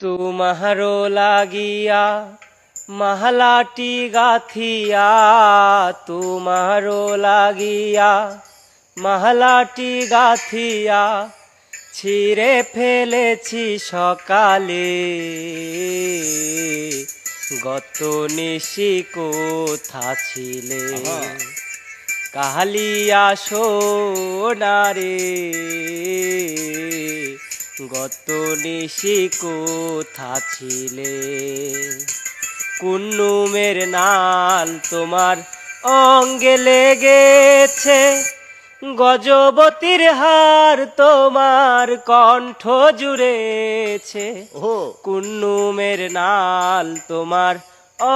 তোমারো লাগিয়া মাহলাটি গাথিয়া, তোমারো লাগিয়া মাহলাটি গাথিয়া, ছিঁড়ে ফেলেছি সকালে। গত নিশি কোথা ছিলে, কাহালিয়া সোনারে। গত নিশি কোথা ছিলে, কুন্নুমের নাল তোমার অঙ্গে লেগেছে, গজবতীর হার তোমার কণ্ঠ জুড়েছে। কুন্নুমের নাল তোমার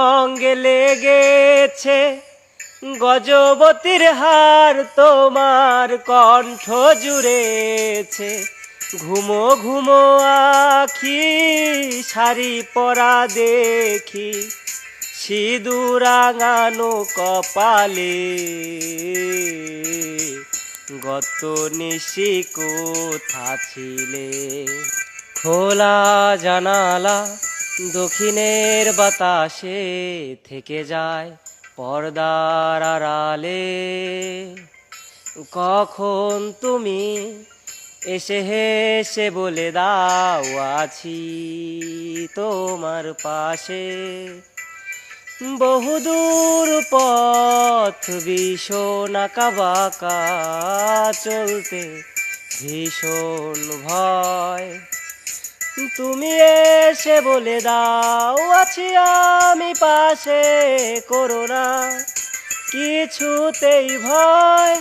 অঙ্গে লেগেছে, গজবতীর হার তোমার কণ্ঠ জুড়েছে। ঘুমো ঘুমো আখি শাড়ি পরা দেখি, সিঁদুর রাঙানো কপালে। গত নিশি কোথা ছিলে, খোলা জানালা দক্ষিণের বাতাসে থেকে যায় পর্দার আড়ালে। কখন তুমি এসে হেসে বলে দাও আছি তোমার পাশে। বহুদূর পথ ভীষণ আঁকা বাঁকা, চলতে ভীষণ ভয়। তুমি এসে বলে দাও আছি আমি পাশে, করো না কিছুতেই ভয়।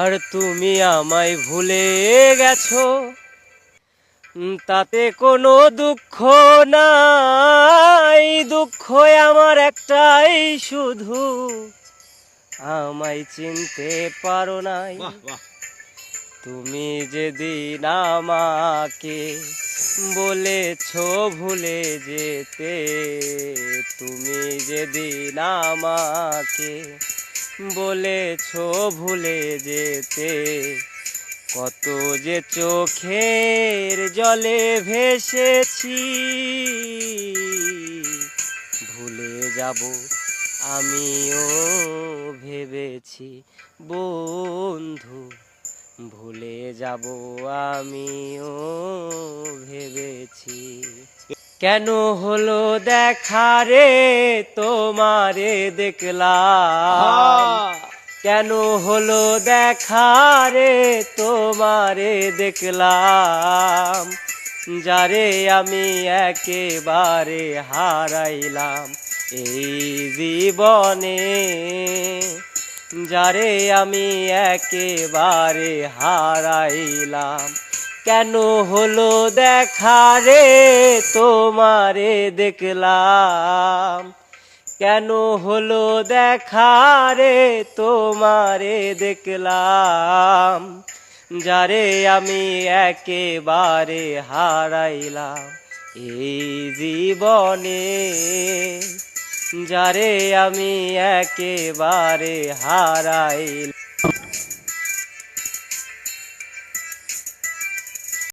আর তুমি আমায় ভুলে গেছো, তাতে কোনো দুঃখ নাই। দুঃখ আমার একটাই শুধু, আমায় চিনতে পারো নাই। তুমি যেদিন আমাকে বলেছো ভুলে যেতে, তুমি যেদিন আমাকে বলেছো ভুলে যেতে, কত যে চোখের জলে ভেসেছি। ভুলে যাব আমিও ভেবেছি বন্ধু, ভুলে যাব আমিও ভেবেছি। কেন হলো দেখা রে তোমারে দেখলাম, কেন হলো দেখা রে তোমারে দেখলাম, যারে আমি একেবারে হারাইলাম এই জীবনে। যারে আমি একেবারে হারাইলাম, কেন হলো দেখা রে তোমারে দেখলাম, কেন হলো দেখা রে তোমারে দেখলাম, যারে আমি একেবারে হারাইলাম এই জীবনে। যারে আমি একেবারে হারাইলাম।